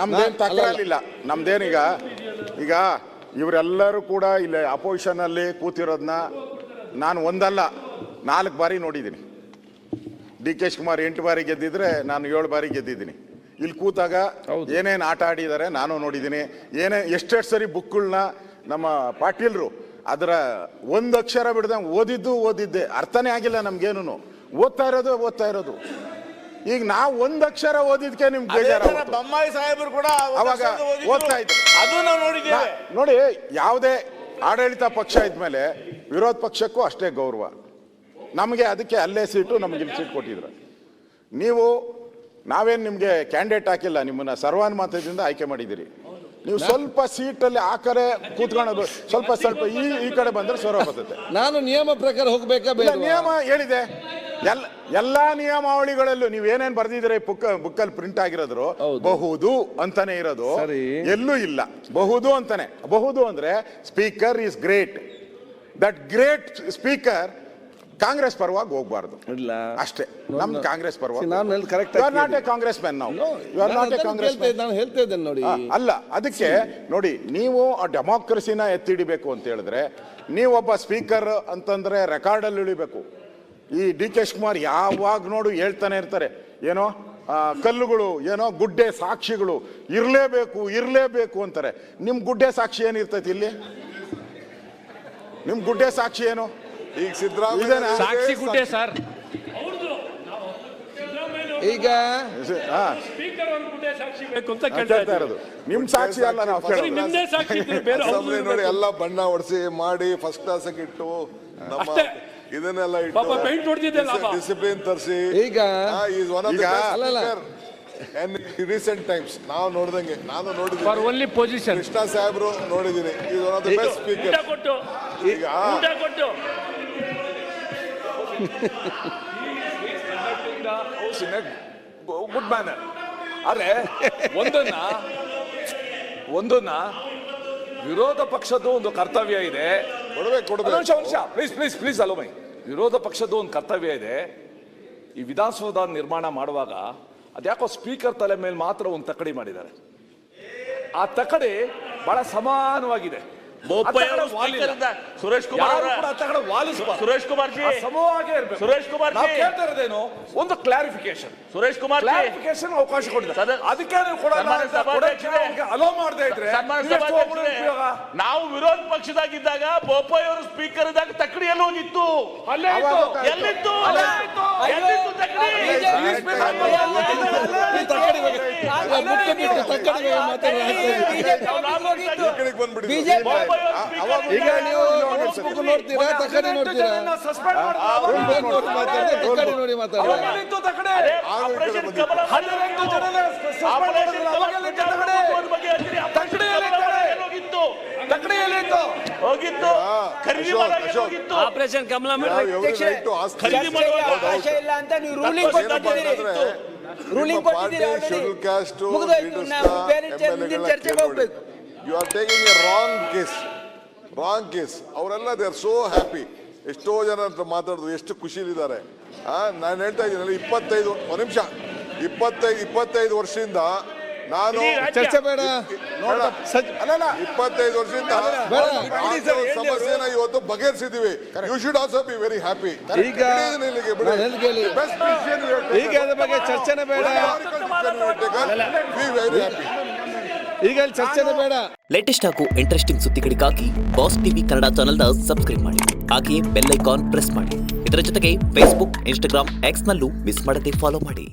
ನಮ್ದೇನು ತಕರಾರಿಲ್ಲ. ನಮ್ದೇನೀಗ ಈಗ ಇವರೆಲ್ಲರೂ ಕೂಡ ಇಲ್ಲಿ ಅಪೋಸಿಷನಲ್ಲಿ ಕೂತಿರೋದನ್ನ ನಾನು ಒಂದಲ್ಲ 4 ಬಾರಿ ನೋಡಿದ್ದೀನಿ. ಡಿ.ಕೆ. ಶಿವಕುಮಾರ್ 8 ಬಾರಿ ಗೆದ್ದಿದ್ರೆ ನಾನು 7 ಬಾರಿ ಗೆದ್ದಿದ್ದೀನಿ. ಇಲ್ಲಿ ಕೂತಾಗ ಏನೇನು ಆಟ ಆಡಿದ್ದಾರೆ ನಾನು ನೋಡಿದ್ದೀನಿ. ಎಷ್ಟೆಷ್ಟು ಸರಿ ಬುಕ್ಗಳನ್ನ ನಮ್ಮ ಪಾಟೀಲ್ರು ಅದರ ಒಂದು ಅಕ್ಷರ ಬಿಡ್ದಂಗೆ ಓದಿದ್ದೆ ಅರ್ಥನೇ ಆಗಿಲ್ಲ ನಮ್ಗೇನು. ಓದ್ತಾ ಇರೋದು ಈಗ ನಾವು ಒಂದು ಅಕ್ಷರ ಓದಿದ್ಕೆ ನಿಮ್ಗೆ ಬೇಜಾರ. ಬೊಮ್ಮಾಯಿ ಸಾಹೇಬರು ಕೂಡ ಅವಾಗ ಓದ್ತಾ ಇದ್ರು, ಅದು ನಾವು ನೋಡಿದ್ದೇವೆ. ನೋಡಿ, ಯಾವುದೇ ಆಡಳಿತ ಪಕ್ಷ ಇದ್ಮೇಲೆ ವಿರೋಧ ಪಕ್ಷಕ್ಕೂ ಅಷ್ಟೇ ಗೌರವ. ನಮಗೆ ಅದಕ್ಕೆ ಅಲ್ಲೇ ಸೀಟು, ನಮ್ಗೆ ಇಲ್ಲಿ ಸೀಟ್ ಕೊಟ್ಟಿದ್ರು. ನಾವೇನು ನಿಮಗೆ ಕ್ಯಾಂಡಿಡೇಟ್ ಹಾಕಿಲ್ಲ, ನಿಮ್ಮನ್ನ ಸರ್ವಾನುಮತದಿಂದ ಆಯ್ಕೆ ಮಾಡಿದ್ದೀರಿ. ನೀವು ಸ್ವಲ್ಪ ಸೀಟಲ್ಲಿ ಆ ಕಡೆ ಕೂತ್ಕೊಳ್ಳೋದು, ಸ್ವಲ್ಪ ಈ ಕಡೆ ಬಂದ್ರೆ ಸೌರ ಬರ್ತದೆ. ನಾನು ನಿಯಮ ಪ್ರಕಾರ ಹೋಗ್ಬೇಕಾ? ನಿಯಮ ಹೇಳಿದೆ. ಎಲ್ಲಾ ನಿಯಮಾವಳಿಗಳಲ್ಲೂ ನೀವು ಏನೇನ್ ಬರ್ದಿದ್ರೆ ಬುಕ್ಕಲ್ಲಿ ಪ್ರಿಂಟ್ ಆಗಿರೋದ್ರು ಬಹುದು ಅಂತಾನೆ ಇರೋದು, ಎಲ್ಲೂ ಇಲ್ಲ. ಬಹುದು ಅಂತಾನೆ. ಬಹುದು ಅಂದ್ರೆ speaker is great. That great speaker Congress ಪರವಾಗಿ ಹೋಗ್ಬಾರ್ದು ಅಷ್ಟೇ. ನಮ್ ಕಾಂಗ್ರೆಸ್ ಪರವಾಗಿ ನಾಟ್ ಎ ಕಾಂಗ್ರೆಸ್ ಮ್ಯಾನ್. ನಾವು you are not a Congress man. ನಾನು ಹೇಳ್ತಾ ಇದ್ದೇನೆ ನೋಡಿ. ಅಲ್ಲ, ಅದಕ್ಕೆ ನೋಡಿ, ನೀವು ಆ ಡೆಮಾಕ್ರಸಿನ ಎತ್ತಿಡಿಬೇಕು ಅಂತ ಹೇಳಿದ್ರೆ ನೀವೊಬ್ಬ ಸ್ಪೀಕರ್ ಅಂತಂದ್ರೆ ರೆಕಾರ್ಡಲ್ಲಿ ಇಳಿಬೇಕು. ಈ ಡಿ.ಕೆ. ಶಿವಕುಮಾರ್ ಯಾವಾಗ ನೋಡು ಹೇಳ್ತಾನೆ ಇರ್ತಾರೆ, ಏನೋ ಕಲ್ಲುಗಳು, ಏನೋ ಗುಡ್ಡೆ ಸಾಕ್ಷಿಗಳು ಇರಲೇಬೇಕು ಅಂತಾರೆ. ನಿಮ್ ಗುಡ್ಡೆ ಸಾಕ್ಷಿ ಏನಿರ್ತೈತಿ ಇಲ್ಲಿ? ನಿಮ್ ಗುಡ್ಡೆ ಸಾಕ್ಷಿ ಏನು? ಈಗ ಸಿದ್ದರಾಮಯ್ಯ ಸಾಕ್ಷಿ ಗುಡ್ಡೆ ಸರ್. ಈಗ ಕೇಳ್ತಾ ಇರೋದು ನಿಮ್ ಸಾಕ್ಷಿ ಅಲ್ಲ, ನಾವು ನೋಡಿ ಎಲ್ಲ ಬಣ್ಣ ಹೊಡಿಸಿ ಮಾಡಿ ಫಸ್ಟ್ ಕ್ಲಾಸ್ ಇಟ್ಟು ನಮ್ಮ ಇದನ್ನೆಲ್ಲ ಇಟ್ಟು ಡಿಸಿಪ್ಲಿನ್ ತರಿಸಿ ಈಗ ರೀಸೆಂಟ್ ಟೈಮ್ಸ್ ನಾವು ನೋಡಿದಂಗೆ ನಾನು ಓನ್ಲಿ ಪೊಸಿಷನ್ ಕೃಷ್ಣ ಸಾಹೇಬ್ರು ನೋಡಿದ್ದೀನಿ. Is one of the best speaker. ಈಗ ಗುಡ್ ಮ್ಯಾನರ್. ಆದ್ರೆ ಒಂದನ್ನ ವಿರೋಧ ಪಕ್ಷದ್ದು ಒಂದು ಕರ್ತವ್ಯ ಇದೆ. ಪ್ಲೀಸ್ ಅಲೋ ಮೈ. ವಿರೋಧ ಪಕ್ಷದ್ದು ಒಂದು ಕರ್ತವ್ಯ ಇದೆ. ಈ ವಿಧಾನಸೌಧ ನಿರ್ಮಾಣ ಮಾಡುವಾಗ ಅದ್ಯಾಕೋ ಸ್ಪೀಕರ್ ತಲೆ ಮೇಲೆ ಮಾತ್ರ ಒಂದು ತಕಡಿ ಮಾಡಿದ್ದಾರೆ. ಆ ತಕಡಿ ಬಹಳ ಸಮಾನವಾಗಿದೆ. ಸುರೇಶ್ ಕುಮಾರ್ ಜಿ ಸಮವಾಗಿ ಇರಬೇಕು. ಸುರೇಶ್ ಕುಮಾರ್ ನಾವು ಕೇಳ್ತಾ ಇರೋದೇನು, ಒಂದು ಕ್ಲಾರಿಫಿಕೇಶನ್. ಸುರೇಶ್ ಕುಮಾರ್ ಕ್ಲಾರಿಫಿಕೇಶನ್ ಅವಕಾಶ ಕೊಟ್ಟಿದ್ದಾರೆ. ಅದಕ್ಕೆ ಅಲೋ ಮಾಡದೇ ಇದ್ರೆ ನಾವು ವಿರೋಧ ಪಕ್ಷದಾಗಿದ್ದಾಗ ಬೋಪಾಯಿ ಅವರು ಸ್ಪೀಕರ್ ಇದ್ದಾಗ ತಕ್ಕಡಿ ಎಲ್ಲಿ ಹೋಗಿತ್ತು? ಎಲ್ಲಿತ್ತು ಈಗ ನೀವು ನೋಡ್ತೀರಾ, ತಕಡಿ ನೋಡ್ತೀರಾ, ನೋಡಿ ಹೋಗಿತ್ತು ಖರೀದಿ ಆಪರೇಷನ್ ಕಮಲ ಖರೀದಿ ಇಲ್ಲ ಅಂತ ನೀವು ರೂಲಿಂಗ್ ಕೊಟ್ಟಿದ್ದೀರಿ. ಶೆಡ್ಯೂಲ್ ಕಾಸ್ಟ್ ಚರ್ಚೆಗೆ ಹೋಗ್ಬೇಕು. You are taking a wrong case. ಅವರೆಲ್ಲ ದೇ ಆರ್ ಸೋ ಹ್ಯಾಪಿ. ಎಷ್ಟೋ ಜನ ಅಂತ ಮಾತಾಡಿದ್ರು, ಎಷ್ಟು ಖುಷಿಲಿದ್ದಾರೆ. ನಾನು ಹೇಳ್ತಾ ಇದ್ದೀನಲ್ಲ, 25 ವರ್ಷದಿಂದ ನಾನು ಚರ್ಚೆ ಬೇಡ. 25 ವರ್ಷದಿಂದ ಸಮಸ್ಯೆನ ಇವತ್ತು ಬಗೆಹರಿಸಿದೀವಿ. You should also be very happy. ಈಗ ಅದ್ರ ಬಗ್ಗೆ ಚರ್ಚೆನೇ ಬೇಡ. Be very happy. ಈಗ ಅಲ್ಲಿ ಚರ್ಚೆನೇ ಬೇಡ. ಲೇಟೆಸ್ಟ್ ಹಾಗೂ ಇಂಟ್ರೆಸ್ಟಿಂಗ್ ಸುದ್ದಿಗಳಿಗಾಗಿ ಬಾಸ್ ಟಿವಿ ಕನ್ನಡ ಚಾನೆಲ್ನ ಸಬ್ಸ್ಕ್ರೈಬ್ ಮಾಡಿ. ಹಾಗೆಯೇ ಬೆಲ್ ಐಕಾನ್ ಪ್ರೆಸ್ ಮಾಡಿ. ಇದರ ಜೊತೆಗೆ ಫೇಸ್ಬುಕ್, ಇನ್ಸ್ಟಾಗ್ರಾಮ್, ಎಕ್ಸ್ ನಲ್ಲೂ ಮಿಸ್ ಮಾಡದೆ ಫಾಲೋ ಮಾಡಿ.